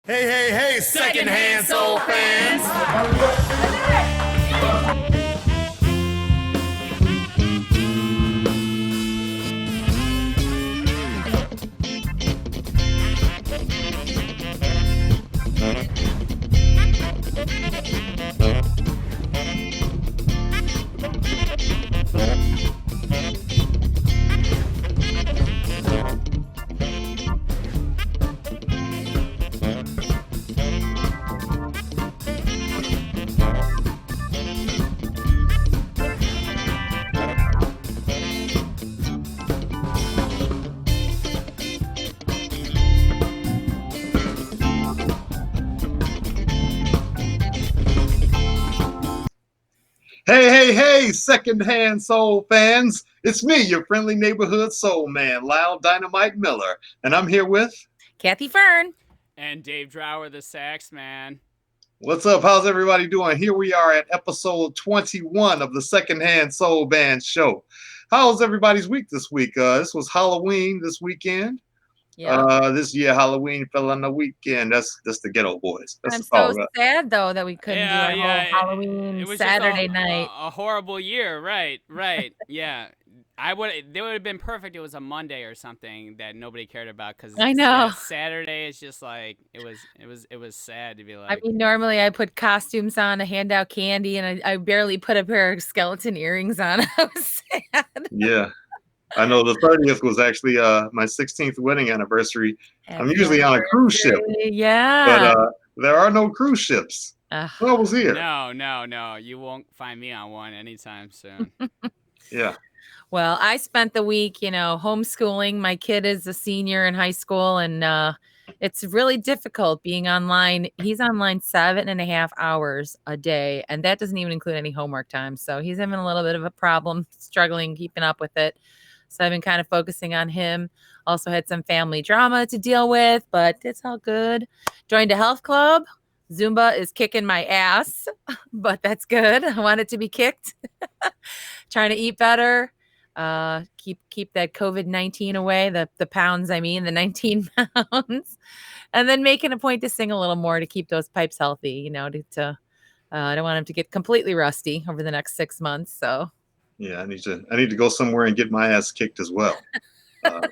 Hey, hey, hey, secondhand soul fans! Hey, hey, hey, secondhand soul fans! It's me, your friendly neighborhood soul man, Loud Dynamite Miller, and I'm here with. Kathy Fern. And Dave Drower, the sax man. What's up? How's everybody doing? Here we are at episode 21 of the Secondhand Soul Band show. How's everybody's week this week? This was Halloween this weekend. Yeah. This year Halloween fell on the weekend. That's the Ghetto Boys. That's I'm all so right. sad though that we couldn't do our whole Halloween It was Saturday just night. a horrible year, right? Yeah, They would have been perfect. It was a Monday or something that nobody cared about because I know. Saturday is just like it was sad to be I like. mean, normally I put costumes on to hand out candy, and I barely put a pair of skeleton earrings on. I was sad. Yeah. I know the 30th was actually my 16th wedding anniversary. I'm Happy usually on a cruise ship, anniversary. Yeah. but there are no cruise ships. Ugh. I was here. No. You won't find me on one anytime soon. Yeah. Well, I spent the week, homeschooling. My kid is a senior in high school, and it's really difficult being online. He's online 7.5 hours a day, and that doesn't even include any homework time. So he's having a little bit of a problem, struggling keeping up with it. So I've been kind of focusing on him. Also had some family drama to deal with, but it's all good. Joined a health club. Zumba is kicking my ass, but that's good. I want it to be kicked. Trying to eat better. Keep that COVID-19 away, the pounds, the 19 pounds, and then making a point to sing a little more to keep those pipes healthy, I don't want them to get completely rusty over the next 6 months. So Yeah, I need to go somewhere and get my ass kicked as well.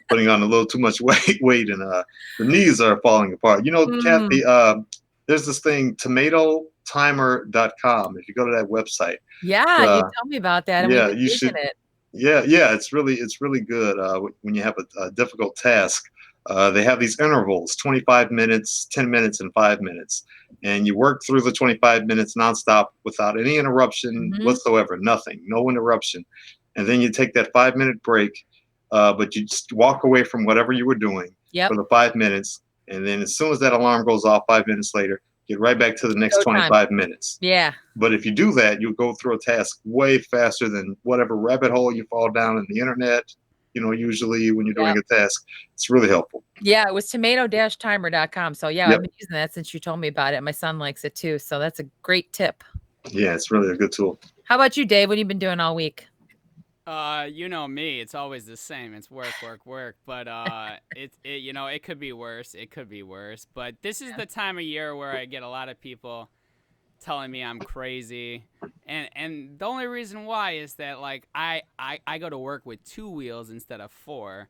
Putting on a little too much weight, and the knees are falling apart. Kathy, there's this thing, tomatotimer.com. If you go to that website, yeah, you tell me about that, and yeah, we've been you using should. it. Yeah, it's really good when you have a difficult task. They have these intervals: 25 minutes, 10 minutes, and 5 minutes, and you work through the 25 minutes nonstop without any interruption whatsoever. Nothing, no interruption, and then you take that 5 minute break, but you just walk away from whatever you were doing for the 5 minutes, and then as soon as that alarm goes off 5 minutes later, get right back to the next 25 minutes. Yeah. But if you do that, you'll go through a task way faster than whatever rabbit hole you fall down in the internet. Usually when you're doing a task, it's really helpful. Yeah, it was tomato-timer.com. So yeah, I've been using that since you told me about it. My son likes it too. So that's a great tip. Yeah, it's really a good tool. How about you, Dave? What have you been doing all week? You know me, it's always the same. It's work. But it could be worse. It could be worse. But this is the time of year where I get a lot of people telling me I'm crazy. And the only reason why is that like I go to work with 2 wheels instead of 4.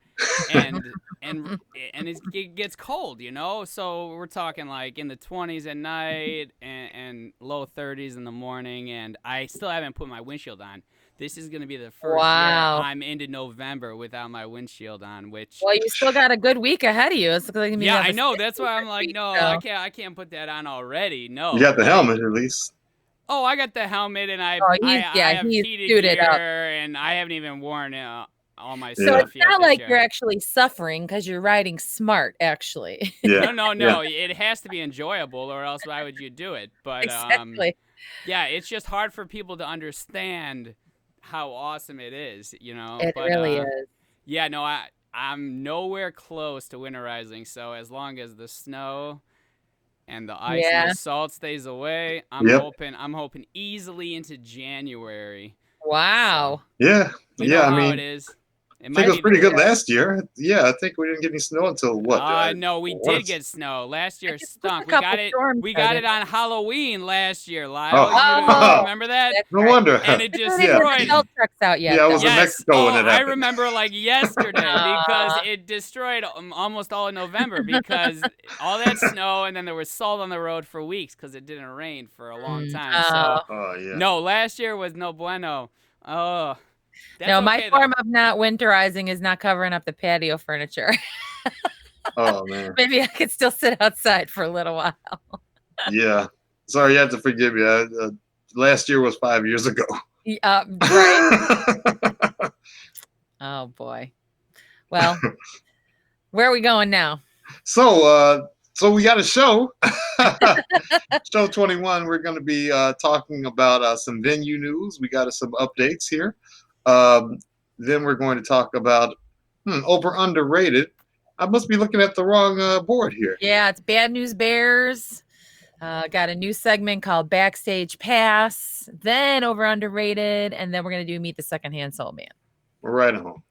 And it gets cold, So we're talking like in the 20s at night and low 30s in the morning, and I still haven't put my windshield on. This is going to be the first year I'm into November without my windshield on, which... Well, you still got a good week ahead of you. It's like I know. That's why I'm like, no, I can't put that on already. No. You got the helmet at least. Oh, I got the helmet, and I have heated suited gear, up. and I haven't even worn all my so stuff it's yet. Not like you're actually suffering because you're riding smart, actually. Yeah. No. It has to be enjoyable, or else why would you do it? But exactly. Yeah, it's just hard for people to understand how awesome it is, It really is. Yeah, no, I'm nowhere close to winterizing, so as long as the snow and the ice and the salt stays away, I'm hoping easily into January. Wow. So, you know how it is. It I might think it was be pretty the- good last year. Yeah, I think we didn't get any snow until what? No, we what did is- get snow. Last year just stunk. a We couple got it. storms We there, got didn't it on Halloween last year, Lyle. Oh. You Oh, remember that? that's No right. wonder. And it They didn't have the destroyed. belt trucks out yet. Yeah, I was though. in Yes. Mexico when it I happened. remember like yesterday because Uh. it destroyed almost all of November because all that snow and then there was salt on the road for weeks because it didn't rain for a long time. So Oh yeah. no, last year was no bueno. Oh, that's No, my okay, form though. of not winterizing is not covering up the patio furniture. Oh man. Maybe I could still sit outside for a little while. Yeah. Sorry, you have to forgive me. Last year was 5 years ago. Right. Oh boy. Well, where are we going now? So we got a show. Show 21. We're going to be talking about some venue news. We got some updates here. Then we're going to talk about over underrated. I must be looking at the wrong board here. Yeah, it's Bad News Bears. Got a new segment called Backstage Pass, then over underrated, and then we're gonna do Meet the Secondhand Soul Man. We're right on.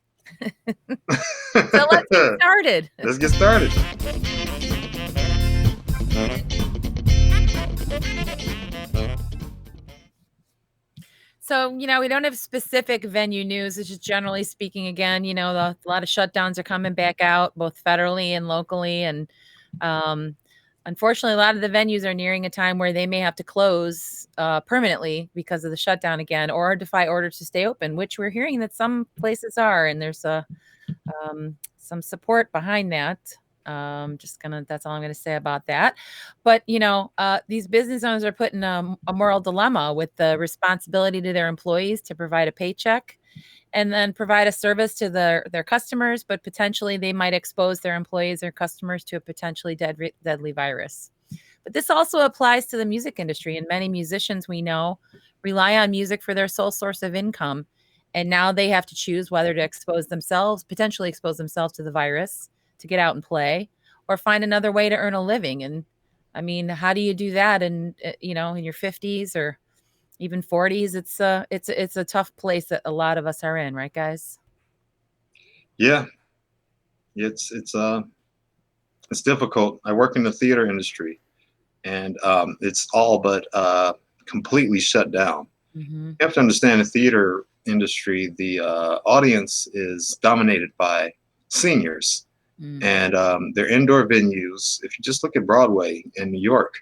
So let's get started. Let's get started. So, we don't have specific venue news. It's just generally speaking, again, a lot of shutdowns are coming back out, both federally and locally. And unfortunately, a lot of the venues are nearing a time where they may have to close permanently because of the shutdown again, or defy orders to stay open, which we're hearing that some places are. And there's some support behind that. That's all I'm gonna say about that. But these business owners are put in a moral dilemma with the responsibility to their employees to provide a paycheck and then provide a service to their customers, but potentially they might expose their employees or customers to a potentially deadly virus. But this also applies to the music industry, and many musicians we know rely on music for their sole source of income. And now they have to choose whether to potentially expose themselves to the virus to get out and play, or find another way to earn a living. And I mean, how do you do that in your 50s or even 40s? It's a tough place that a lot of us are in, right, guys? Yeah. It's difficult. I work in the theater industry, and it's all but completely shut down. Mm-hmm. You have to understand the theater industry, the audience is dominated by seniors. And they're indoor venues. If you just look at Broadway in New York,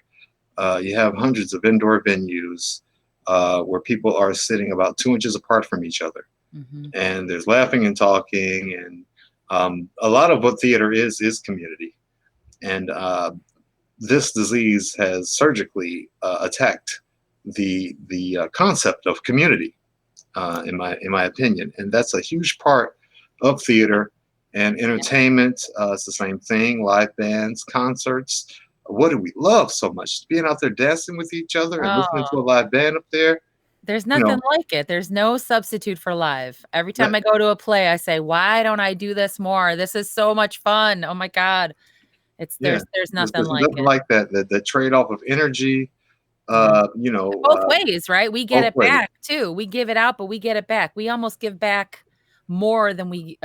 you have hundreds of indoor venues where people are sitting about 2 inches apart from each other. Mm-hmm. And there's laughing and talking. And a lot of what theater is community. And this disease has surgically attacked the concept of community, in my opinion. And that's a huge part of theater. And entertainment, it's the same thing. Live bands, concerts. What do we love so much? Being out there dancing with each other and listening to a live band up there. There's nothing like it. There's no substitute for live. Every time I go to a play, I say, why don't I do this more? This is so much fun. Oh my God. There's nothing like it. Like that. The trade-off of energy, both ways, right? We get it back too. We give it out, but we get it back. We almost give back more than we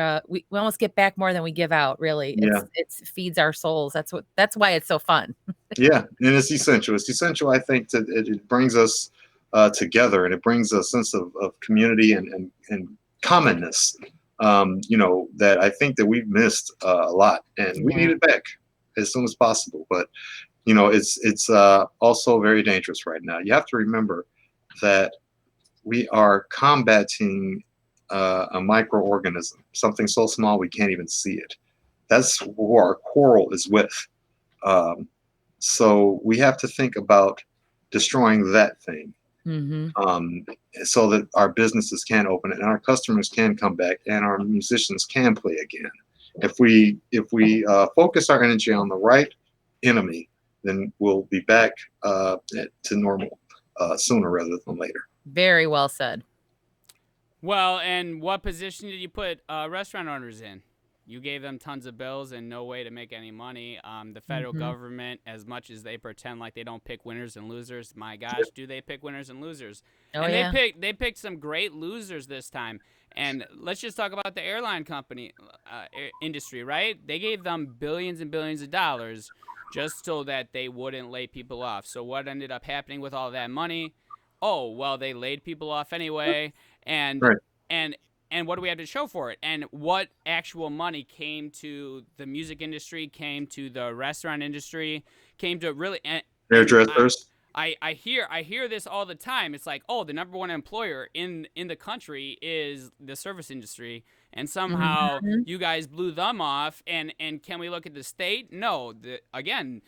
almost get back more than we give out, really. It feeds our souls. That's why it's so fun. Yeah, and it's essential. It's essential, I think, that it brings us together, and it brings a sense of community and commonness, that I think that we've missed a lot, and we need it back as soon as possible. But it's also very dangerous right now. You have to remember that we are combating a microorganism, something so small we can't even see it. That's who our quarrel is with. So we have to think about destroying that thing, so that our businesses can open and our customers can come back and our musicians can play again. If we focus our energy on the right enemy, then we'll be back to normal sooner rather than later. Very well said. Well, and what position did you put restaurant owners in? You gave them tons of bills and no way to make any money. The federal government, as much as they pretend like they don't pick winners and losers, my gosh, do they pick winners and losers? Oh, and yeah. they picked some great losers this time. And let's just talk about the airline company industry, right? They gave them billions and billions of dollars just so that they wouldn't lay people off. So what ended up happening with all that money? Oh, well, they laid people off anyway, and Right. and and what do we have to show for it? And what actual money came to the music industry, came to the restaurant industry, came to really Hairdressers. I hear this all the time. It's like, oh, the number one employer in the country is the service industry, and somehow you guys blew them off. And can we look at the state? No. Again,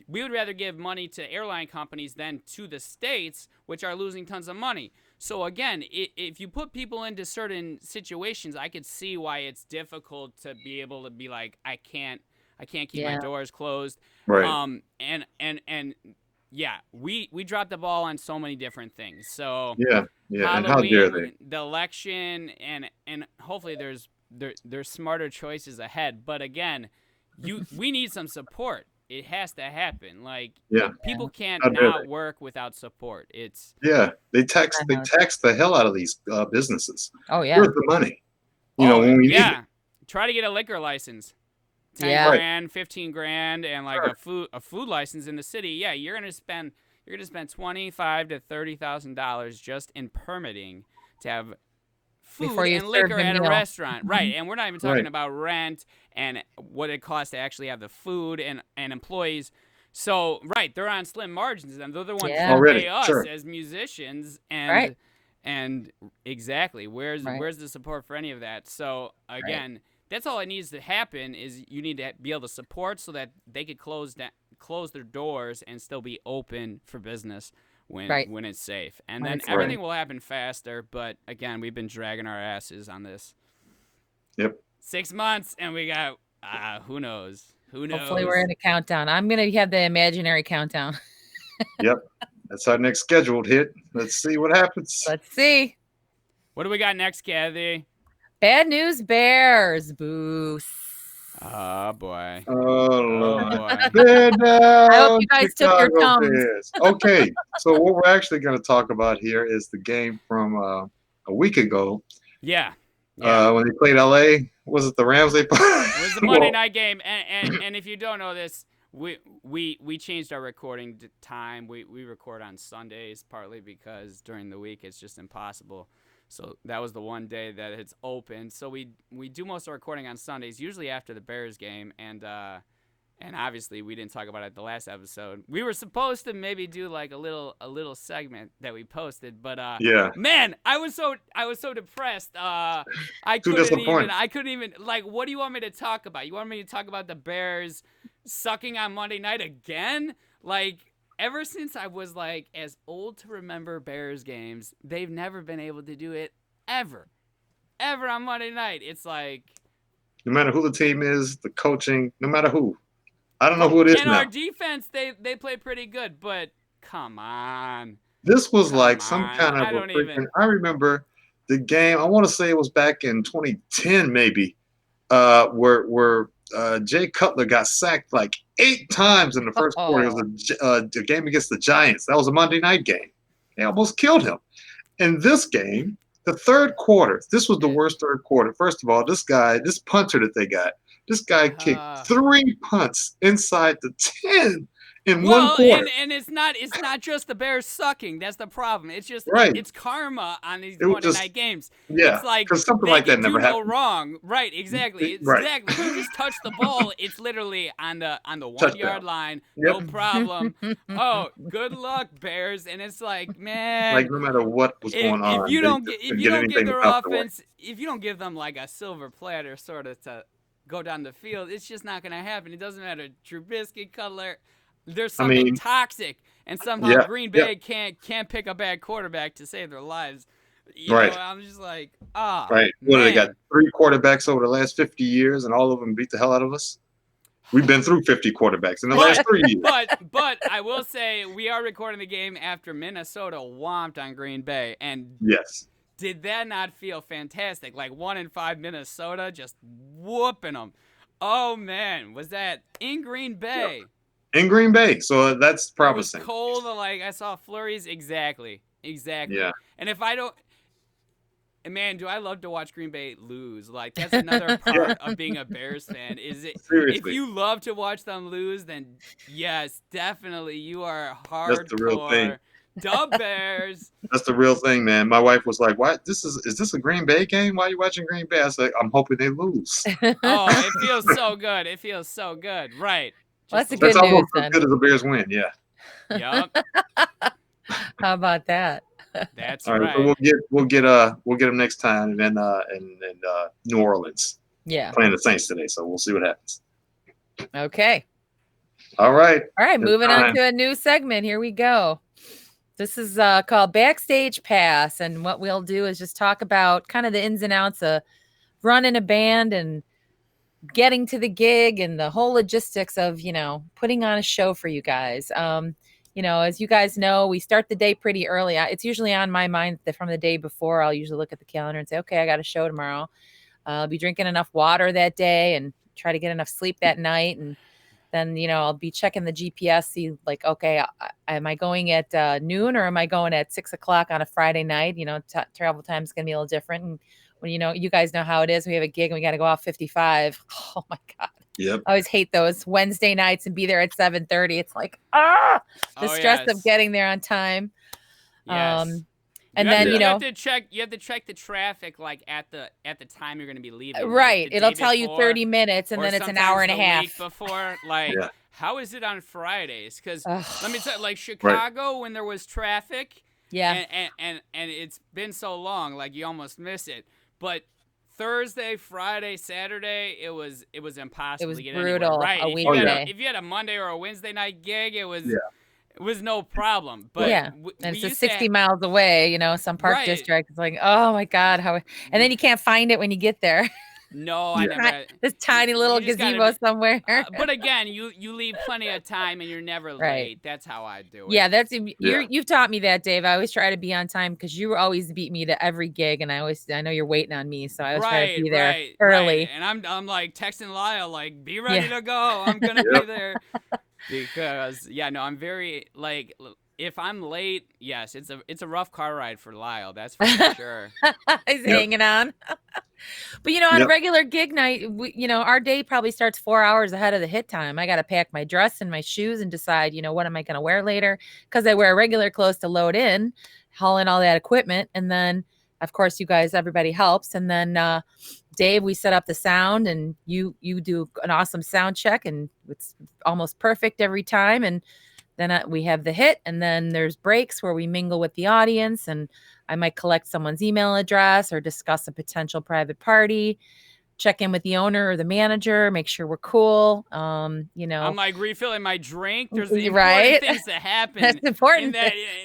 we would rather give money to airline companies than to the states, which are losing tons of money. So again, if you put people into certain situations, I could see why it's difficult to be able to be like, I can't keep my doors closed. Right. And yeah, we dropped the ball on so many different things. So Yeah. And how Halloween, dare they? the election, and hopefully there's smarter choices ahead. But again, we need some support. It has to happen. Like, Yeah. people can't How dare not they? work without support. It's Yeah. They tax know. the hell out of these businesses. Oh yeah. Where's the money? When we need it. Try to get a liquor license. 10 Yeah. grand, 15 grand, and like a food license in the city. Yeah, you're gonna spend $25,000 to $30,000 just in permitting to have food Before you and serve liquor the at a meal. restaurant, right? And we're not even talking Right. about rent and what it costs to actually have the food and employees. So right, they're on slim margins, and they're the ones Yeah. who Already, pay us sure. as musicians. And Right. and exactly, where's Right. the support for any of that? So again, that's all it needs to happen. Is you need to be able to support so that they could close their doors and still be open for business when Right. when it's safe. And When then it's safe. everything will happen faster. But again, we've been dragging our asses on this. Yep. 6 months, and we got who knows? Who knows? Hopefully we're in a countdown. I'm gonna have the imaginary countdown. Yep. That's our next scheduled hit. Let's see what happens. Let's see. What do we got next, Kathy? Bad news bears. Boo. Oh boy. Oh, Oh Lord. boy. They're down, I hope you guys took your Chicago Tums. Bears. Okay, so what we're actually going to talk about here is the game from a week ago Yeah. when they played LA. Was it the Rams they played? It was the Monday night game, and if you don't know this, we changed our recording time. We record on Sundays partly because during the week it's just impossible. So that was the one day that it's open. So we do most of our recording on Sundays, usually after the Bears game, and obviously we didn't talk about it the last episode. We were supposed to maybe do like a little segment that we posted, but Yeah. man, I was so depressed. I Too disappointed. couldn't even like. What do you want me to talk about? You want me to talk about the Bears sucking on Monday night again? Like, ever since I was like as old to remember Bears games, they've never been able to do it ever on Monday night. It's like, No matter who the team is, the coaching, no matter who. I don't know who it is and now. our defense, they play pretty good, but come on. This was Come like some on. kind of I a don't freaking. even- I remember the game. I want to say it was back in 2010, maybe, where Jay Cutler got sacked like 8 times in the first quarter. It was a game against the Giants. That was a Monday night game. They almost killed him. In this game, the third quarter, this was the worst third quarter. First of all, this punter that they got, this guy kicked 3 punts inside the 10 in one quarter. and it's not just the Bears sucking. That's the problem. It's just Right. it's karma on these It was Monday just- night games. Yeah, It's like because something they like that can never do no happened. wrong. Right, exactly. Right. Exactly. You just touch the ball, it's literally on the 1 Touchdown. yard line. Yep. No problem. Oh, good luck, Bears. And it's like, man, Like no matter what was going on, if you they don't just if couldn't you get don't anything give their out the way. offense, if you don't give them like a silver platter sort of to go down the field, it's just not going to happen. It doesn't matter. Trubisky, Cutler, there's something toxic, and somehow Green Bay can't pick a bad quarterback to save their lives. You Right. know, I'm just like, ah. Right. What do they man. got? 3 quarterbacks over the last 50 years, and all of them beat the hell out of us. We've been through 50 quarterbacks in the last 3 years. But I will say we are recording the game after Minnesota whomped on Green Bay, and Yes. did that not feel fantastic? Like 1-5 Minnesota just whooping them. Oh man, was that in Green Bay? In Green Bay, so that's It was man, do I love to watch Green Bay lose. Like, that's another part of being a Bears fan. Is it if Seriously, you love to watch them lose, then yes, definitely you are that's the real thing. hardcore. Dub Bears. That's the real thing, man. My wife was like, "Why? Is this a Green Bay game? Why are you watching Green Bay?" I said, "I'm hoping they lose." Oh, it feels so good. It feels so good. Right. Well, that's a That's good news almost as then. good as a Bears win. Yeah. Yup. How about that? That's All right. right. So we'll get them next time in New Orleans, Yeah. playing the Saints today. So we'll see what happens. Okay. All right. All right. Good Moving on time. to a new segment. Here we go. This is called Backstage Pass. And what we'll do is just talk about kind of the ins and outs of running a band and getting to the gig and the whole logistics of, putting on a show for you guys. As you guys know, we start the day pretty early. It's usually on my mind that from the day before. I'll usually look at the calendar and say, okay, I got a show tomorrow. I'll be drinking enough water that day and try to get enough sleep that night. And then, I'll be checking the GPS, see like, okay, am I going at noon or am I going at 6:00 on a Friday night? Travel time is going to be a little different. And when, you guys know how it is, we have a gig and we got to go out 55. Oh my God. Yep. I always hate those Wednesday nights and be there at 7:30. It's like, the Oh, stress yes. of getting there on time. Yes. And You have then, to- you have to check the traffic like at the time you're going to be leaving. like, right. the It'll day tell you before, 30 minutes and or then it's an sometimes hour and a the half. week before, like, Yeah. how is it on Fridays? Because Ugh. let me tell you, like Chicago, when there was traffic, Yeah. and it's been so long, like you almost miss it. But Thursday, Friday, Saturday, it was impossible. It was to get brutal, Anywhere. Right. a If you, had weekday. if you had a Monday or a Wednesday night gig, it was Yeah. it was no problem. But yeah. we And it's used just to 60 miles away, some park Right. district. It's like, oh my God. And then you can't find it when you get there. No, I Yeah. never. This tiny little you just gotta gazebo be- somewhere. But again, you leave plenty of time and you're never Right. late. That's how I do it. Yeah, Yeah. you've taught me that, Dave. I always try to be on time because you always beat me to every gig, and I know you're waiting on me, so I always try to be there early. Right. And I'm like texting Lyle, like, be ready Yeah. to go. I'm gonna Yep. be there. Because I'm very like, if I'm late, yes, it's a rough car ride for Lyle. That's for sure. He's Yep. hanging on. But on a Yep. regular gig night, our day probably starts 4 hours ahead of the hit time. I got to pack my dress and my shoes and decide, what am I going to wear later? Because I wear regular clothes to load in, haul in all that equipment, and then of course everybody helps, and then Dave, we set up the sound, and you do an awesome sound check, and it's almost perfect every time, and then we have the hit, and then there's breaks where we mingle with the audience, and I might collect someone's email address or discuss a potential private party, check in with the owner or the manager, make sure we're cool. I'm like refilling my drink. There's the important Right? things that happen That's important.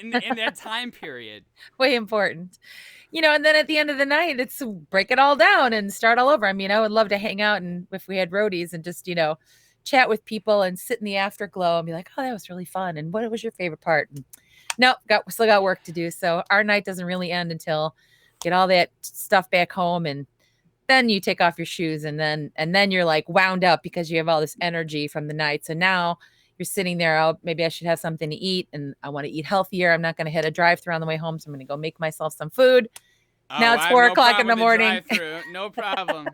in that time period. Way important. And then at the end of the night, it's break it all down and start all over. I mean, I would love to hang out and if we had roadies and just, chat with people and sit in the afterglow and be like, oh, that was really fun. And what was your favorite part? And nope, still got work to do. So our night doesn't really end until get all that stuff back home, and then you take off your shoes and then you're like wound up because you have all this energy from the night. So now you're sitting there, oh, maybe I should have something to eat, and I want to eat healthier. I'm not going to hit a drive-through on the way home, so I'm going to go make myself some food. Now it's I have 4 no o'clock in the problem with morning. drive-thru. No problem.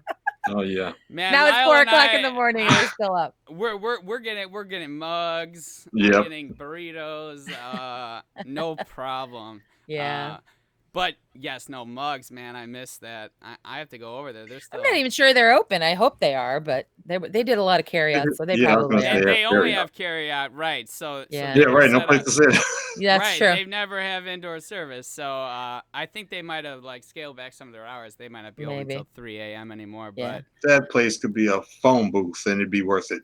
Oh yeah. Man, Now it's Lyle 4 and o'clock I- in the morning and we're still up. We're getting mugs. Yep. We're getting burritos. No problem. Yeah. But yes, no mugs, man. I miss that. I have to go over there. They're still. I'm not even sure they're open. I hope they are, but they did a lot of carry out, so they Yeah, I was probably gonna are. say, They yeah, only carry-out. have carry out, right? So Yeah. so Yeah. they're Right. No set place up- to sit. Yeah, that's right, true. They never have indoor service, so I think they might have like scaled back some of their hours. They might not be open Maybe. until 3 a.m. anymore. Yeah. But That place could be a phone booth, and it'd be worth it.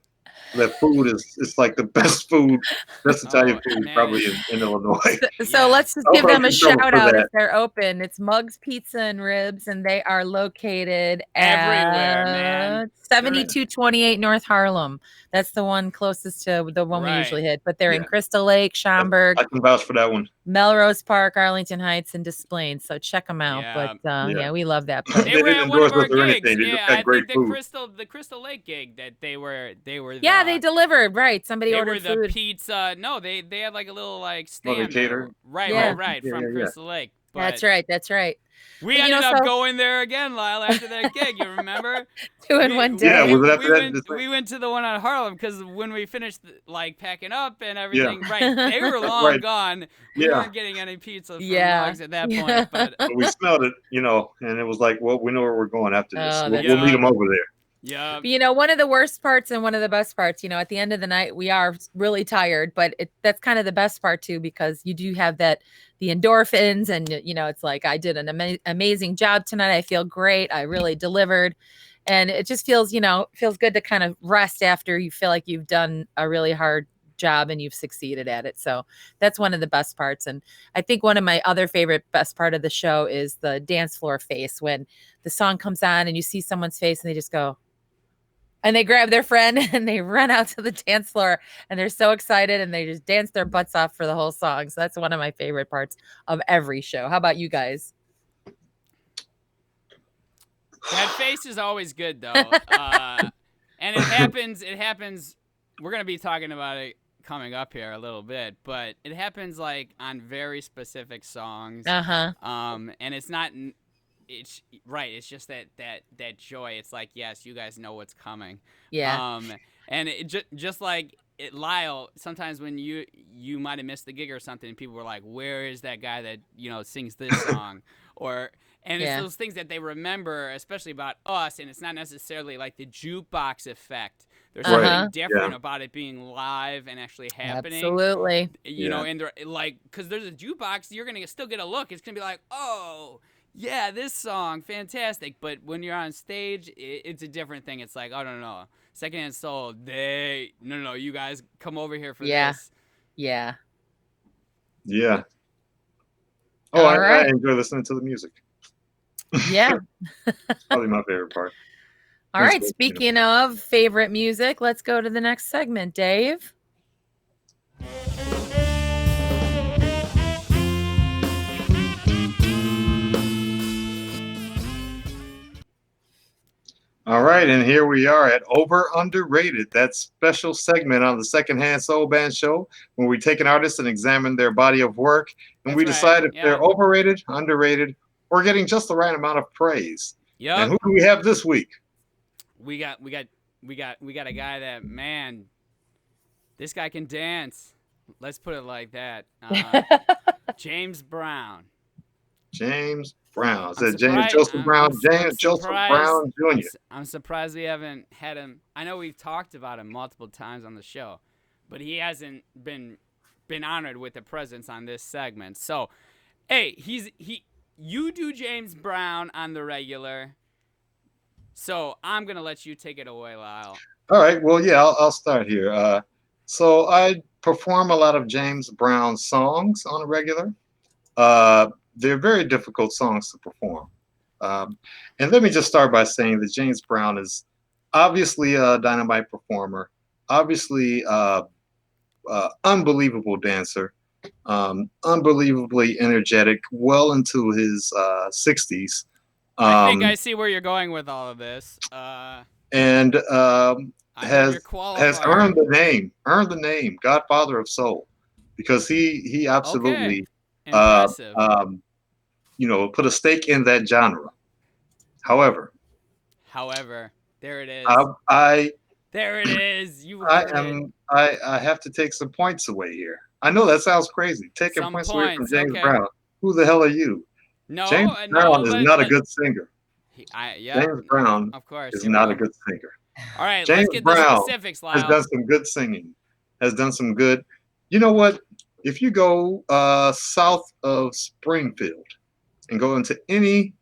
That food it's like the best food, best Italian food man. probably in Illinois. So Yeah. let's just I'll give them probably a trouble shout for out that. if they're open. It's Mugs Pizza and Ribs, and they are located Everywhere, at man. 7228 North Harlem. That's the one closest to the one we Right. usually hit. But they're in Yeah. Crystal Lake, Schaumburg, I can vouch for that one. Melrose Park, Arlington Heights, and Des Plaines. So check them out. Yeah. But Yeah. yeah, we love that They place. They were didn't at one of endorse our us or gigs. anything. They just Yeah, had I great think food. the Crystal Lake gig that they were. Yeah, they delivered. Right. Somebody They ordered were the food. pizza. No, they had like a little like Oh, they stand. catered? Right, Yeah. right, Yeah, from yeah, yeah. Crystal Lake. But That's right. That's right. we But, you ended know, up so going there again, Lyle, after that gig. You remember? two in one Yeah, day. was it after that? We went to the one on Harlem because when we finished like packing up and Yeah, everything, right? They were long right. gone. We Yeah, weren't getting any pizza from Yeah. Mugs at that Yeah. point, but but we smelled it, and it was like, well, we know where we're going after this. Oh, We'll, that's we'll meet yeah, them over there. yeah, But, one of the worst parts and one of the best parts, at the end of the night, we are really tired, but that's kind of the best part too, because you do have the endorphins and, it's like, I did an amazing job tonight. I feel great. I really delivered. And it just feels, feels good to kind of rest after you feel like you've done a really hard job and you've succeeded at it. So that's one of the best parts. And I think one of my other favorite best part of the show is the dance floor face, when the song comes on and you see someone's face and they just go, and they grab their friend and they run out to the dance floor and they're so excited and they just dance their butts off for the whole song. So that's one of my favorite parts of every show. How about you guys? that face is always good though. And it happens. We're gonna be talking about it coming up here a little bit, but it happens like on very specific songs. Uh-huh. And it's not. It's right. It's just that joy. It's like, yes, you guys know what's coming. Yeah. And it just like Lyle. Sometimes when you might have missed the gig or something, and people were like, "Where is that guy that sings this song?" And it's Yeah. those things that they remember, especially about us. And it's not necessarily like the jukebox effect. There's Uh-huh. something different Yeah. about it being live and actually happening. Absolutely. And like, because there's a jukebox, you're gonna still get a look. It's gonna be like, oh, yeah, this song, fantastic. But when you're on stage, it's a different thing. It's like, oh, no. Secondhand Soul, no, you guys come over here for Yeah. this. Yeah. Yeah. Oh, All I right. enjoy listening to the music. Yeah. It's probably my favorite part. All Thanks, right. Dave. Speaking of favorite music, let's go to the next segment, Dave. All right, and here we are at Over Underrated, that special segment on the Secondhand Soul Band show, where we take an artist and examine their body of work, and That's we right, decide if yeah. they're overrated, underrated, or getting just the right amount of praise. Yep. And who do we have this week? We got a guy that, man, this guy can dance. Let's put it like that. James Brown. James Brown. Is I'm it James surprised- Joseph I'm- Brown? I'm James Joseph surprised- Brown Jr. I'm surprised we haven't had him. I know we've talked about him multiple times on the show, but he hasn't been honored with a presence on this segment. So, hey, you do James Brown on the regular. So I'm gonna let you take it away, Lyle. All right. Well, yeah, I'll start here. So I perform a lot of James Brown songs on a regular. They're very difficult songs to perform. And let me just start by saying that James Brown is obviously a dynamite performer, obviously unbelievable dancer, unbelievably energetic, well into his 60s. I think I see where you're going with all of this. And I know your has qualifier. earned the name Godfather of Soul, because he absolutely Impressive. put a stake in that genre. However, There it is. there it is. You I heard it. am I have to take some points away here. I know that sounds crazy, taking Some points away from points, James okay. Brown. Who the hell are you? No, James no, Brown is but- not a but- good singer. Yeah, James Brown of course. is here we not go. a good singer. All right, James let's get Brown the specifics, Has Lyle. done some good singing. Has done some good. You know what? If you go south of Springfield and go into any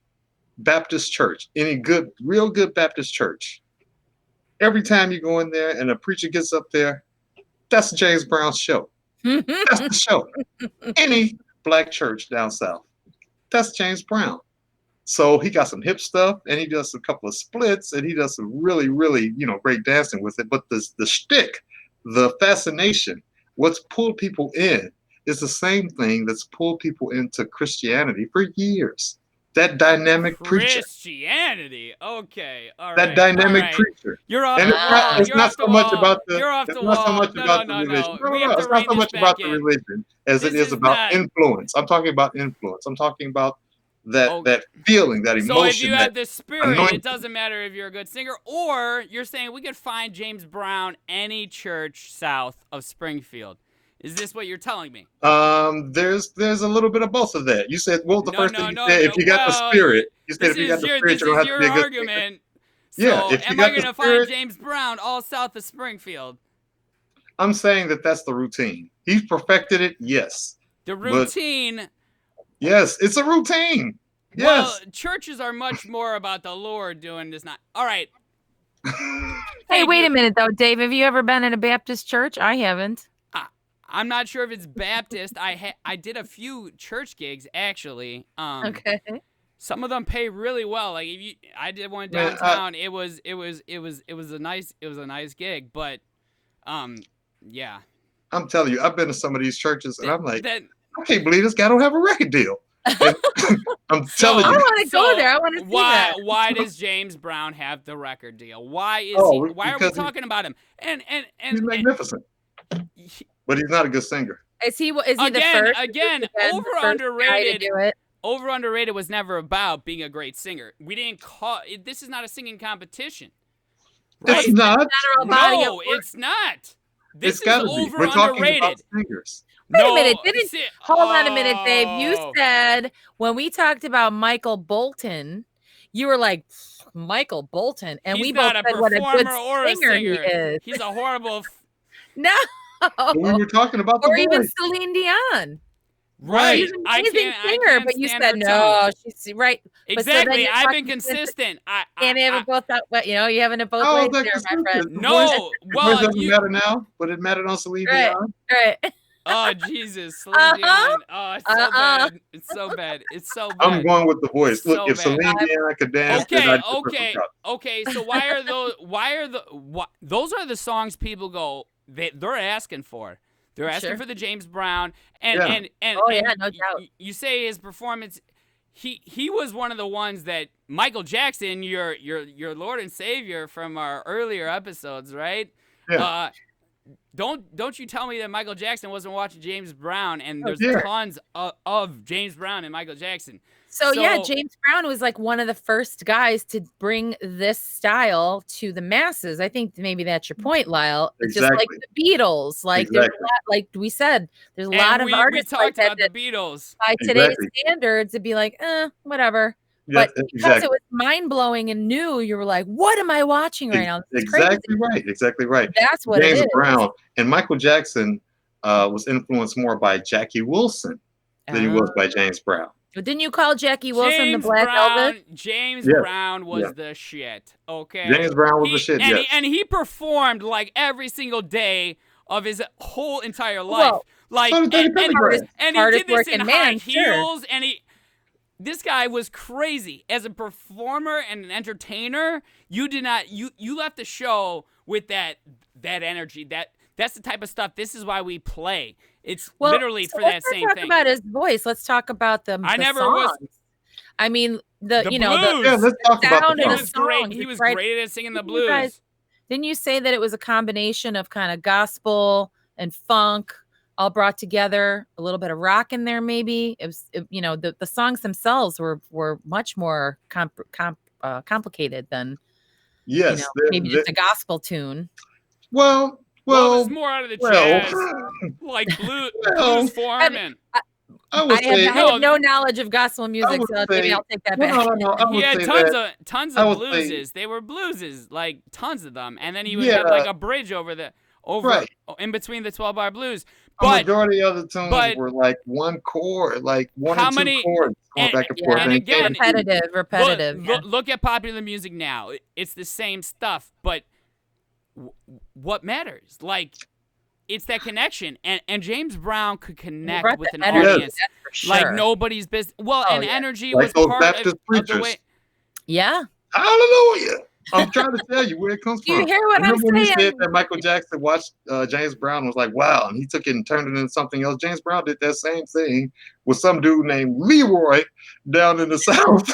Baptist church, any real good Baptist church, every time you go in there and a preacher gets up there, that's James Brown's show. That's the show. Any black church down south, that's James Brown. So he got some hip stuff, and he does a couple of splits, and he does some really, really, great dancing with it. But the shtick, the fascination, what's pulled people in is the same thing that's pulled people into Christianity for years. that dynamic preacher, Christianity. Okay. All right. that dynamic all right. preacher. You're off. And it's you're not off so the much wall. about the You're off it's the not so wall. much No, about no, the no, religion. no. We have No, to it's not so rein much this about back the in. religion as it This is is about not- influence. I'm talking about influence. I'm talking about that Oh. that feeling, that So if emotion, you that have the spirit, anointing. it doesn't matter if you're a good singer, or you're saying we could find James Brown any church south of Springfield. Is this what you're telling me? There's a little bit of both of that. You said, well, the first thing you said, if you got the well, spirit, you said This if you got is the your spirit, this you don't is have to your be a good singer. argument. Yeah, So if you am got I the gonna find spirit- James Brown all south of Springfield? I'm saying that that's the routine. He's perfected it, yes. The routine. Yes, it's a routine. Well, Yes. churches are much more about the Lord doing this. Not all right. Hey, Thank wait you. a minute though, Dave. Have you ever been in a Baptist church? I haven't. I'm not sure if it's Baptist. I did a few church gigs actually. Okay. Some of them pay really well. Like if I did one Man, downtown. It was a nice gig. But, yeah. I'm telling you, I've been to some of these churches, and I'm like, That I can't believe this guy don't have a record deal. And I'm telling I you, want to go there. I want to see why that. why does James Brown have the record deal? Why is Oh, he? Why are we because he- talking about him? And he's magnificent, but he's not a good singer. Is he the Again, first? again, Has he been over the first guy to underrated. do it? Over underrated was never about being a great singer. We didn't call it. This is not a singing competition. Right? It's not. General body of No, work. it's not. This It's is got to be. over We're talking underrated. about singers. Wait a No, minute, didn't- see- Hold on a minute, Dave. You oh. said when we talked about Michael Bolton, you were like, Michael Bolton, and He's we both not a said what a good performer or a singer he singer. is. He's a horrible. No, But we were talking about the or even voice. Celine Dion. Right. She's an I amazing can't singer, but you stand said her no. tone. She's right. But so then Exactly. you're I've talking been consistent. Can't have it both out, but you haven't it both How ways is that there, my consistent? friend. The voice- No. the voice Well, doesn't you. matter now, but it mattered on Celine Right. Dion. Right. Oh Jesus, Celine Uh-huh. Dion. Oh, it's so Uh-uh. bad. It's so bad. It's so bad. I'm going with the voice. Look, So if bad. Celine Dion could dance, then Okay, I'd go Crystal okay, Cup. okay. So why are those? Those are the songs people go. They're asking for. They're asking Sure. for the James Brown, and Yeah. and Oh, yeah, and no doubt. You say his performance. He was one of the ones that Michael Jackson, your Lord and Savior from our earlier episodes, right? Yeah. Don't you tell me that Michael Jackson wasn't watching James Brown, and there's yeah. tons of James Brown and Michael Jackson. So yeah, So- James Brown was like one of the first guys to bring this style to the masses. I think maybe that's your point, Lyle. It's just like Exactly. the Beatles. Like there's a Exactly. lot, like we said, there's a And lot of we artists like talked that, about that the Beatles. by today's Exactly. standards, it'd be like, whatever. Yeah, But because exactly. it was mind blowing and new, you were like, what am I watching right now? This is Exactly crazy. right. Exactly right. That's what James it is. Brown and Michael Jackson was influenced more by Jackie Wilson than he was by James Brown. Didn't you call Jackie Wilson James the Black Brown, Elvis? James Yeah. Brown was Yeah. the shit. Okay. James Brown was the shit. And, Yes. he performed like every single day of his whole entire life. Well, like so did David Copperfield. and he Hardest did this working in man, high sure. heels, and this guy was crazy as a performer and an entertainer. You left the show with that energy. That's the type of stuff. This is why we play. It's literally so for let's that not same talk thing. about his voice. Let's talk about the I the never was- songs. I mean, The you know, blues. Yeah, let's talk about sound the and He the was song. great. songs. He It's was right- great at singing the You guys- blues. Didn't you say that it was a combination of kind of gospel and funk all brought together, a little bit of rock in there maybe? The songs themselves were much more complicated than Yes. maybe just a gospel tune. Well, Well, there's more out of the jazz, like well, blues foreman. I would I say have no knowledge of gospel music, would so maybe say- I'll take that no, back. no, I He would had say tons I of would say- blueses. They were blueses, like tons of them, and then he would Yeah. have like a bridge over Right. in between the 12-bar blues. a But majority of the tunes but- were like one chord, like one How or two many- chords going and- back and yeah. forth. and it again- can't be- repetitive. look at popular music now. It's the same stuff, but what matters? Like, it's that connection, and James Brown could connect Right, with the an energy, audience that's for like sure. nobody's business. Well, Oh, and yeah. energy Like was those part Baptist of the preachers. way. Yeah. Hallelujah. I'm trying to tell you where it comes Do you from. hear what I'm Remember when you saying? said that Michael Jackson watched James Brown and was like, wow, and he took it and turned it into something else? James Brown did that same thing with some dude named Leroy down in the South.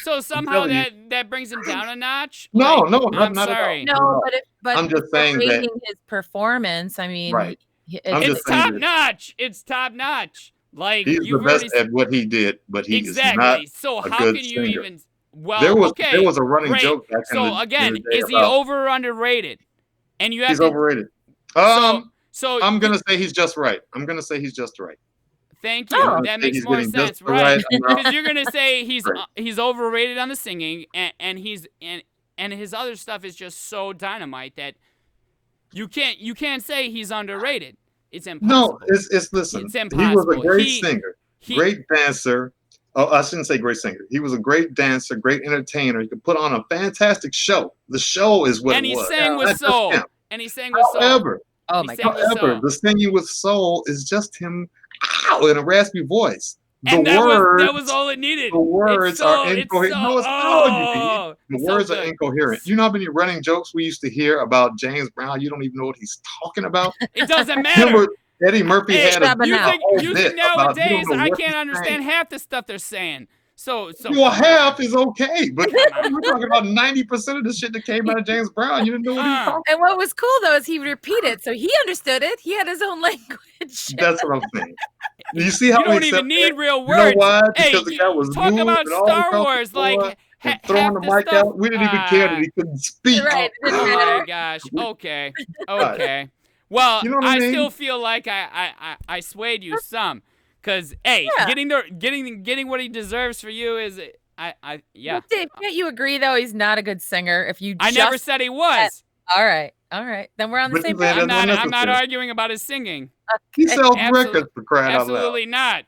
So somehow telling you. that brings him down a notch. No, Like, no, I'm not at all. sorry. Not at No, all. but I'm just for saying that- rating his performance, I mean, Right. I'm It's just saying top that notch. It's top notch. Like he's the you've best already at what he did, but he is not. exactly. So a how good can you singer. even? Well, There was okay. there was a running great. joke back in So the again, day is he about over or underrated? And you have he's to. overrated. So I'm gonna say he's just right. I'm gonna say he's just right. thank you. Oh. That He's makes more getting sense, just right? the right amount. Because you're gonna say Right. he's overrated on the singing, and he's and his other stuff is just so dynamite that you can't say he's underrated. It's impossible. No, it's listen. It's He was impossible. a great singer, great dancer. Oh, I shouldn't say great singer. He was a great dancer, great entertainer. He could put on a fantastic show. The show is what and it he was. sang Not with just soul. him. And he sang with soul. However, oh He my sang god. with however, soul. the singing with soul is just him in a raspy voice. And The that words, was all it needed. the words are incoherent. No, it's not. The so words are good. incoherent. You know how many running jokes we used to hear about James Brown? You don't even know what he's talking about. It doesn't matter. Remember, Eddie Murphy Hey, had a you whole you bit think about, you nowadays don't know I what can't he's understand saying. half the stuff they're saying. So Well, half is okay, but we're talking about 90% of the shit that came out of James Brown. You didn't know what he was talking And what was cool though is he would repeat it, so he understood it. He had his own language. That's what I'm saying. You see how you don't he even said need that? real You words. know why? Hey, Because the guy was talk moved about and all Star across the Wars, like floor and half throwing the the mic stuff. out. We didn't even care that he couldn't speak. Right. It didn't Oh matter. my gosh. Okay. Okay. Well, You know what I mean? still feel like I swayed you some, cause hey, Yeah. getting what he deserves for you is yeah. But Dave, can't you agree though he's not a good singer? If you I just never said he was. all right. Then we're on the But same you said page. that's I'm not unnecessary. arguing about his singing. He sells Absolute- records for crying out loud. Absolutely not.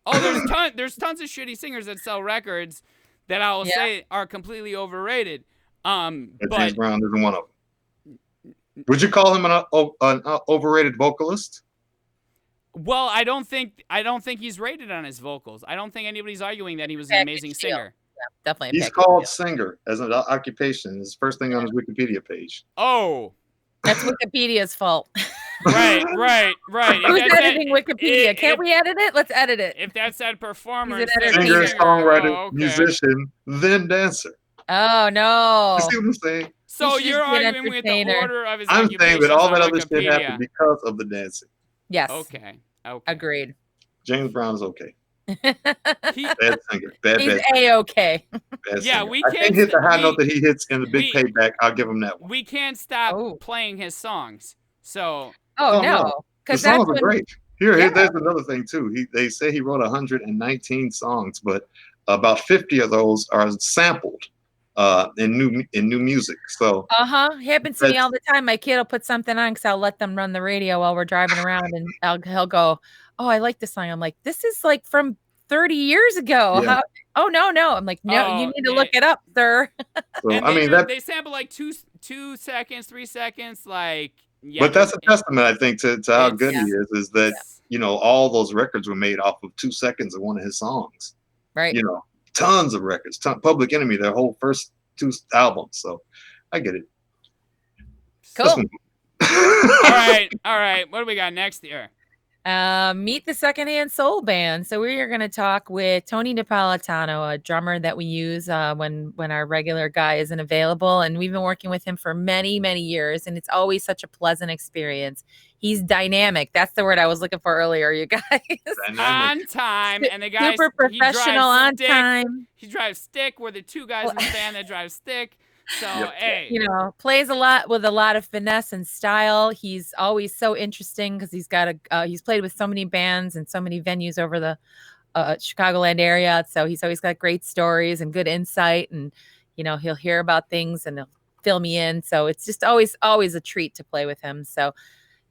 Oh, there's tons of shitty singers that sell records that I will say are completely overrated. And But James Brown isn't one of them. Would you call him an overrated vocalist? well, I don't think he's rated on his vocals. I don't think anybody's arguing that he was an Package amazing deal. singer. Definitely. a He's package called deal. singer as an occupation. His first thing on his Wikipedia page. Oh, That's Wikipedia's fault. right. Who's If that said- editing Wikipedia? if- Can't we edit it? Let's edit it. If that said performer, He's an instead of entertainer. Singer, songwriter, oh, okay. musician, then dancer. Oh no. You see what I'm saying? So He should you're just be an arguing with the entertainer. order of his I'm saying that all that other occupations shit on happened Wikipedia. because of the dancing. Yes. Okay. Agreed. James Brown is okay. He, Bad singer. Bad He's singer. A-okay. Bad Yeah, singer. we I can't can't hit the high we- note that he hits in the big we- payback. I'll give him that one. we can't stop Oh. playing his songs. So Oh Oh, no. no. The Because that's songs are when great. Here, Yeah. there's another thing too. They say he wrote 119 songs, but about 50 of those are sampled in new music. So happens to me all the time. My kid will put something on because I'll let them run the radio while we're driving around, and he'll go, "Oh, I like this song." I'm like, "This is like from 30 years ago." Yeah. Oh no. I'm like, "No, Oh, you need to look it up, sir." so and I mean that. they sample like 2 seconds, 3 seconds, like yeah. But that's a testament, I think, to how It's- good he is. Is that all those records were made off of 2 seconds of one of his songs. Right. Tons of records. Public Enemy, their whole first 2 albums. So I get it. Cool. All right. What do we got next here? Meet the Secondhand Soul Band. So we are going to talk with Tony Napolitano, a drummer that we use when our regular guy isn't available, and we've been working with him for many, many years, and it's always such a pleasant experience. He's dynamic. That's the word I was looking for earlier, you guys. On time, and the guy Super professional, on time. He drives stick. We're the 2 guys in the band that drive stick. So hey, Plays a lot with a lot of finesse and style. He's always so interesting because he's played with so many bands and so many venues over the Chicagoland area. So he's always got great stories and good insight, and he'll hear about things and he'll fill me in. So it's just always a treat to play with him. So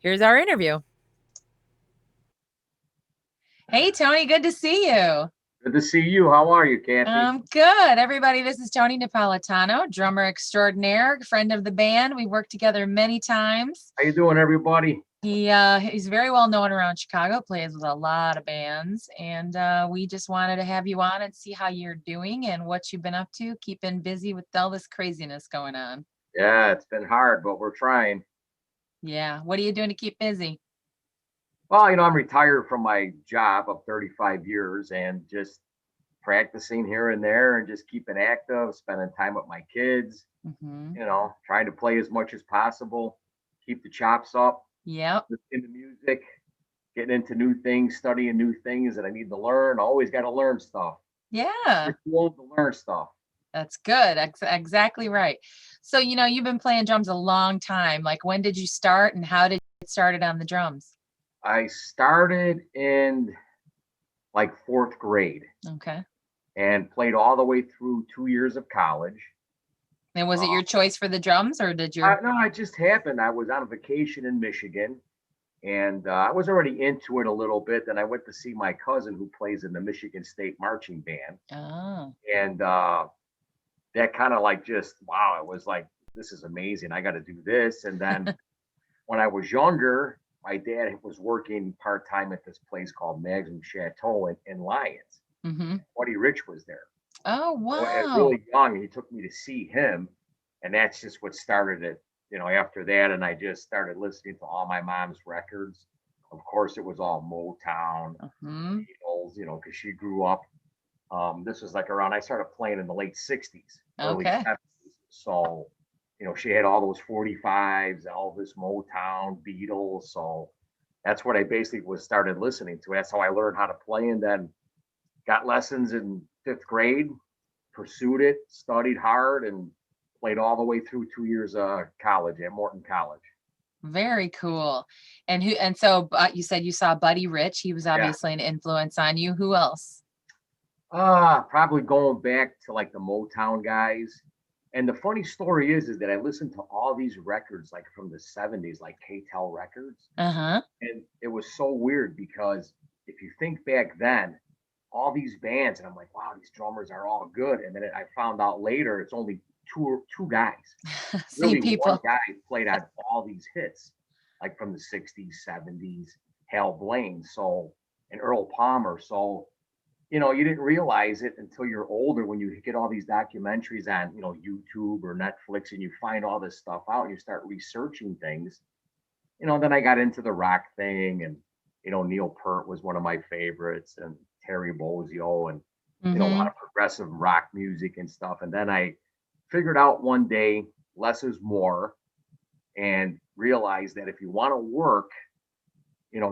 here's our interview. Hey Tony, good to see you. Good to see you. How are you, Kathy? Good. Everybody, this is Tony Napolitano, drummer extraordinaire, friend of the band. We've worked together many times. How you doing, everybody? He's very well known around Chicago, plays with a lot of bands, and we just wanted to have you on and see how you're doing and what you've been up to, keeping busy with all this craziness going on. Yeah, it's been hard, but we're trying. Yeah. What are you doing to keep busy? Well, I'm retired from my job of 35 years and just practicing here and there and just keeping active, spending time with my kids, Mm-hmm. trying to play as much as possible, keep the chops up, Yep. into music, getting into new things, studying new things that I need to learn. Always got to learn stuff. Yeah. It's cool to learn stuff. That's good. Exactly right. So, you've been playing drums a long time. Like, when did you start and how did you get started on the drums? I started in like fourth grade Okay. and played all the way through 2 years of college. And was it your choice for the drums or did your... No, it just happened. I was on a vacation in Michigan and I was already into it a little bit. Then I went to see my cousin who plays in the Michigan State Marching Band. Oh. And that kind of like just, wow, it was like, this is amazing. I got to do this. And then when I was younger, my dad was working part-time at this place called Magnum Chateau in Lyons. Mm-hmm. Buddy Rich was there. Oh, I was wow. really young, and he took me to see him, and that's just what started it. After that, and I just started listening to all my mom's records. Of course, it was all Motown, Mm-hmm. Beatles, because she grew up. This was like around, I started playing in the late 60s, early Okay. 70s. So, she had all those 45s, Elvis, Motown, Beatles. So that's what I basically started listening to. That's how I learned how to play, and then got lessons in fifth grade, pursued it, studied hard, and played all the way through 2 years of college at Morton College. Very cool. And so you said you saw Buddy Rich. He was obviously an influence on you. Who else? Probably going back to like the Motown guys. And the funny story is that I listened to all these records like from the 70s, like K-Tel records. Uh-huh. And it was so weird because if you think back then, all these bands, and I'm like, wow, these drummers are all good. And then I found out later it's only two guys. Same Really, people. one guy played on all these hits, like from the 60s, 70s, Hal Blaine, and Earl Palmer. So, you didn't realize it until you're older when you get all these documentaries on, YouTube or Netflix, and you find all this stuff out and you start researching things. Then I got into the rock thing, and, Neil Peart was one of my favorites, and Terry Bozzio, and, a lot of progressive rock music and stuff. And then I figured out one day less is more, and realized that if you want to work,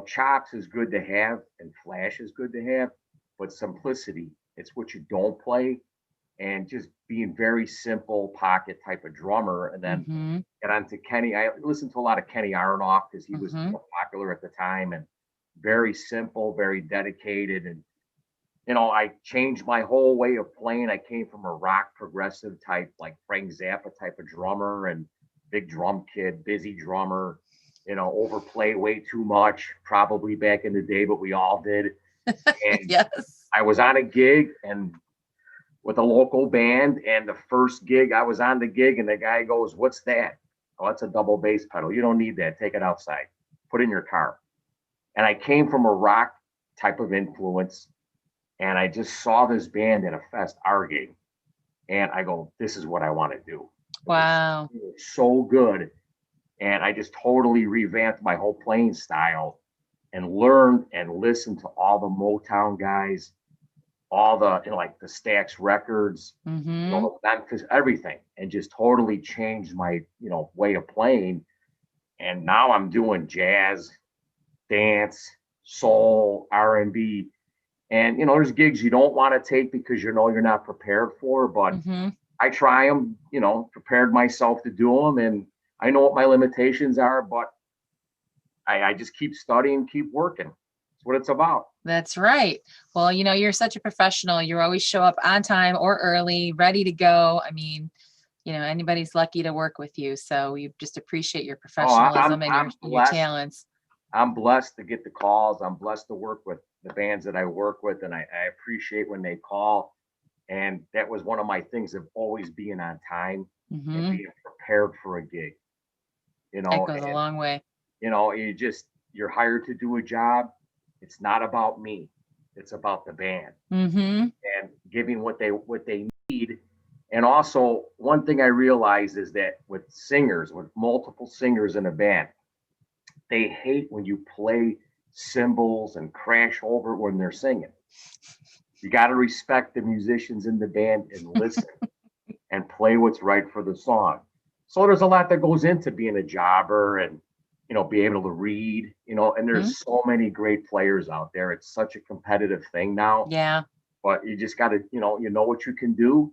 chops is good to have and flash is good to have, but simplicity, it's what you don't play, and just being very simple pocket type of drummer. And then get onto Kenny. I listened to a lot of Kenny Aronoff because he was more popular at the time, and very simple, very dedicated. And I changed my whole way of playing. I came from a rock progressive type, like Frank Zappa type of drummer, and big drum kid, busy drummer, overplay way too much, probably back in the day, but we all did. And Yes. I was on a gig and with a local band, and the first gig I was on the gig, and the guy goes, "What's that?" "Oh, that's a double bass pedal. You don't need that. Take it outside. Put it in your car." And I came from a rock type of influence, and I just saw this band at a fest, our gig, and I go, "This is what I want to do." Wow. It was so good. And I just totally revamped my whole playing style and learned and listened to all the Motown guys, all the, like the Stax records, Memphis, everything, and just totally changed my, way of playing. And now I'm doing jazz, dance, soul, R&B. And, there's gigs you don't want to take because you're not prepared for, but I try them, prepared myself to do them. And I know what my limitations are, but I just keep studying, keep working. That's what it's about. That's right. Well, you're such a professional. You always show up on time or early, ready to go. I mean, anybody's lucky to work with you. So we just appreciate your professionalism and your talents. I'm blessed to get the calls. I'm blessed to work with the bands that I work with, and I appreciate when they call. And that was one of my things of always being on time and being prepared for a gig. That goes a long way. you're hired to do a job. It's not about me. It's about the band Mm-hmm. and giving what they need. And also, one thing I realized is that with multiple singers in a band, they hate when you play cymbals and crash over when they're singing. You got to respect the musicians in the band and listen and play what's right for the song. So there's a lot that goes into being a jobber and be able to read, and there's so many great players out there. It's such a competitive thing now, Yeah. but you just got to, you know what you can do.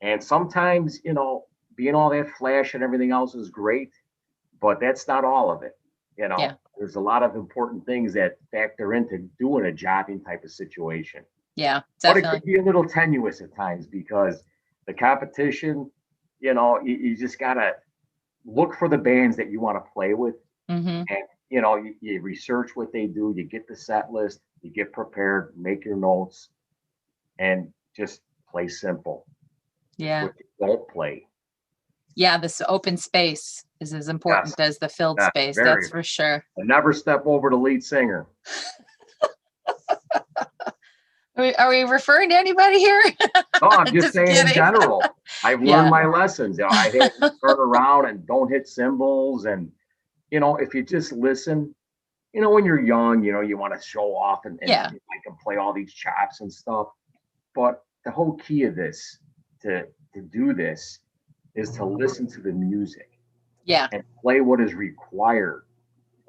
And sometimes, being all that flash and everything else is great, but that's not all of it. Yeah. There's a lot of important things that factor into doing a jobbing type of situation. Yeah, But it definitely. could be a little tenuous at times because the competition, you just got to look for the bands that you want to play with. Mm-hmm. And, you research what they do, you get the set list, you get prepared, make your notes, and just play simple. Yeah. What you don't play. Yeah, this open space is as important as the filled Yes, space. very. That's for sure. And never step over the lead singer. Are we referring to anybody here? No, I'm just Just saying in kidding. general. I've Yeah. learned my lessons. I had to turn around and don't hit cymbals. And, if you just listen, when you're young, you want to show off and Yeah. I can play all these chops and stuff. But the whole key of this, to do this, is to listen to the music Yeah. and play what is required.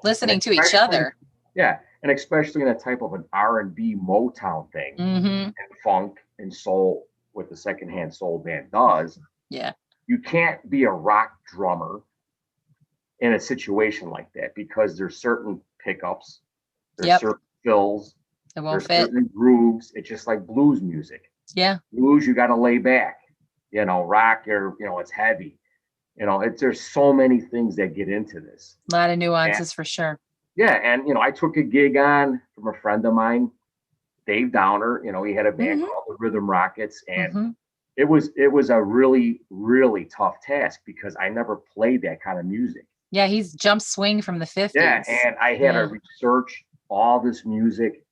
Listening to each especially- other. Yeah, and especially in a type of an R&B Motown thing, Mm-hmm. and funk and soul, what the Secondhand Soul Band does. Yeah. You can't be a rock drummer in a situation like that because there's certain pickups, there's Yep. certain fills, It won't there's fit. certain grooves. It's just like blues music. Yeah. Blues, you got to lay back. Rock, it's heavy. There's so many things that get into this. A lot of nuances for sure. Yeah, and I took a gig on from a friend of mine, Dave Downer. He had a band Mhm. called the Rhythm Rockets, and Mhm. it was a really, really tough task because I never played that kind of music. Yeah, he's jump swing from the 50s. Yeah, and I had to research all this music.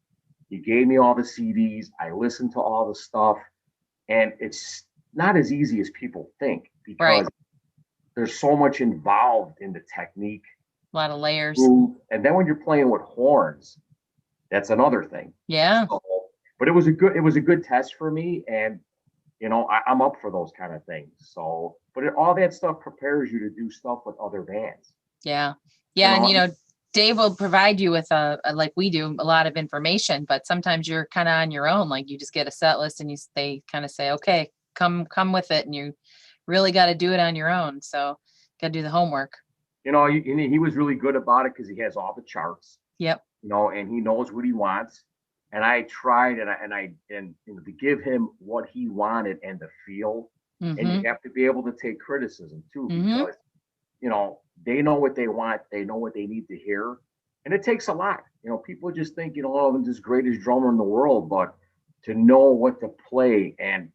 He gave me all the CDs. I listened to all the stuff, and it's not as easy as people think because there's so much involved in the technique. A lot of layers. Groove, and then when you're playing with horns, that's another thing. Yeah. So, but it was a good test for me, and I'm up for those kind of things. So, but all that stuff prepares you to do stuff with other bands. Yeah. Yeah. And Dave will provide you with like we do, a lot of information, but sometimes you're kind of on your own. Like you just get a set list and they kind of say, okay, come with it. And you really got to do it on your own. So got to do the homework. He was really good about it because he has all the charts. Yep. And he knows what he wants. And I tried and to give him what he wanted and the feel. Mm-hmm. And you have to be able to take criticism too, Mhm. because they know what they want, they know what they need to hear, and it takes a lot. People just think oh, I'm just greatest drummer in the world, but to know what to play, and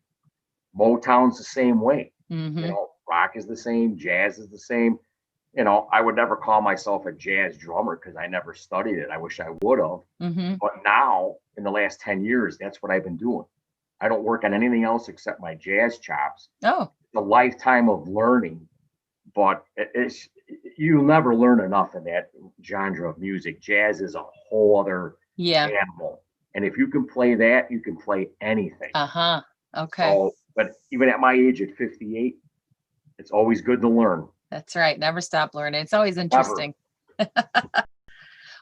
Motown's the same way. Mm-hmm. Rock is the same, jazz is the same. I would never call myself a jazz drummer because I never studied it. I wish I would have. Mm-hmm. But now, in the last 10 years, that's what I've been doing. I don't work on anything else except my jazz chops. Oh. It's a lifetime of learning, but you'll never learn enough in that genre of music. Jazz is a whole other animal. And if you can play that, you can play anything. Uh-huh. Okay. So, but even at my age at 58, it's always good to learn. That's right. Never stop learning. It's always interesting.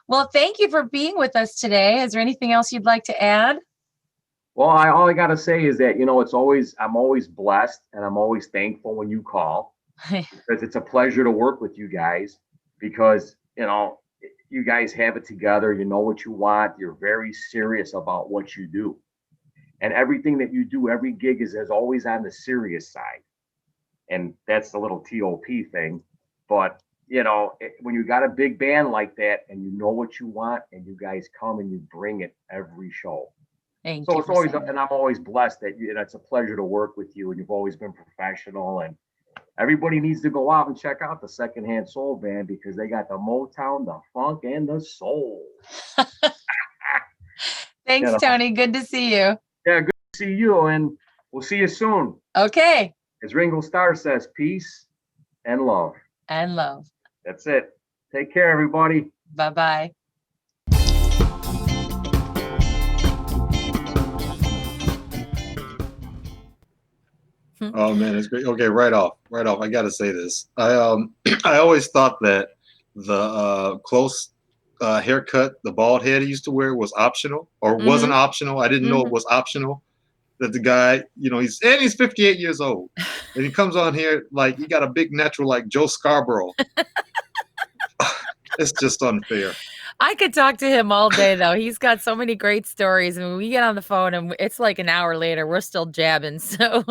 Well, thank you for being with us today. Is there anything else you'd like to add? Well, all I got to say is that, I'm always blessed and I'm always thankful when you call because it's a pleasure to work with you guys because, you guys have it together. You know what you want. You're very serious about what you do. And everything that you do, every gig is always on the serious side. And that's the little TOP thing. But, when you got a big band like that and you know what you want and you guys come and you bring it every show. Thank So you it's for always, saying that. and I'm always blessed that it's a pleasure to work with you and you've always been professional and everybody needs to go out and check out the Secondhand Soul Band because they got the Motown, the funk, and the soul. Thanks, You know. Tony. Good to see you. Yeah, good to see you, and we'll see you soon. Okay. As Ringo Starr says, peace and love. And love. That's it. Take care, everybody. Bye-bye. Oh man, it's great. Okay, right off. I gotta say this. I always thought that the close haircut, the bald head he used to wear was optional or wasn't optional. I didn't know it was optional. That the guy, he's 58 years old, and he comes on here like he got a big natural like Joe Scarborough. It's just unfair. I could talk to him all day, though. He's got so many great stories. And when we get on the phone and it's like an hour later, we're still jabbing. So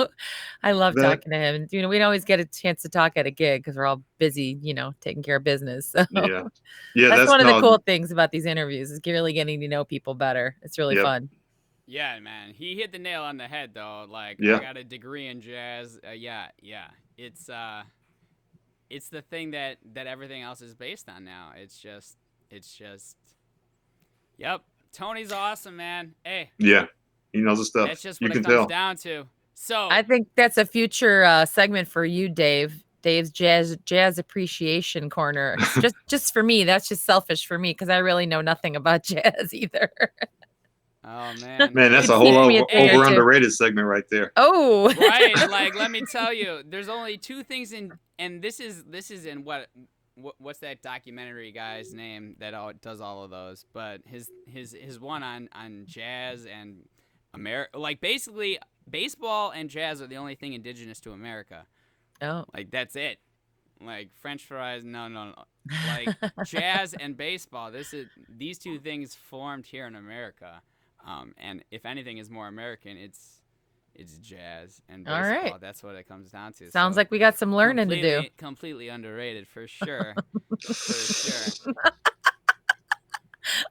I love talking to him. We don't always get a chance to talk at a gig because we're all busy, taking care of business. So Yeah. that's one of the cool things about these interviews is really getting to know people better. It's really fun. Yeah, man. He hit the nail on the head, though. Like, Yeah. I got a degree in jazz. Yeah. It's the thing that everything else is based on now. It's just, yep. Tony's awesome, man. Hey. Yeah, he knows the stuff. That's just You what can it comes tell. down to. So I think that's a future segment for you, Dave. Dave's jazz appreciation corner. just for me. That's just selfish for me because I really know nothing about jazz either. oh man. Man, that's You'd a whole teach me a thing or over two. underrated segment right there. Oh, Right, like let me tell you, there's only two things and this is in what's that documentary guy's name that does all of those, but his one on jazz and America, like basically baseball and jazz are the only thing indigenous to America. oh, Like that's it. Like French fries, no. Like jazz and baseball, these two things formed here in America. And if anything is more American, it's jazz and baseball. All right. That's what it comes down to. sounds So, like we got some learning to do. Completely underrated for sure. For sure.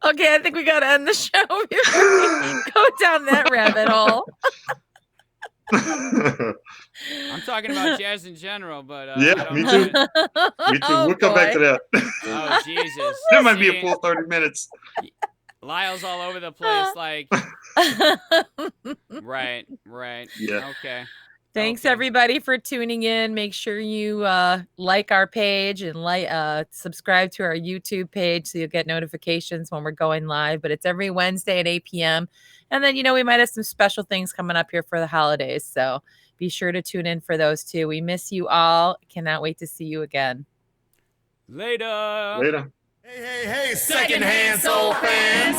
Okay, I think we got to end the show before we go down that rabbit hole. I'm talking about jazz in general, but Yeah, I don't me know too. it. Me too. We'll come back to that. Oh Jesus! That might be See, a full 30 minutes. Lyle's all over the place. Like, right. Yeah. Okay. Thanks Okay. everybody for tuning in. Make sure you like our page and subscribe to our YouTube page so you'll get notifications when we're going live. But it's every Wednesday at 8 p.m. And then, we might have some special things coming up here for the holidays. So be sure to tune in for those too. We miss you all. Cannot wait to see you again. Later. Later. Hey, Secondhand Soul fans.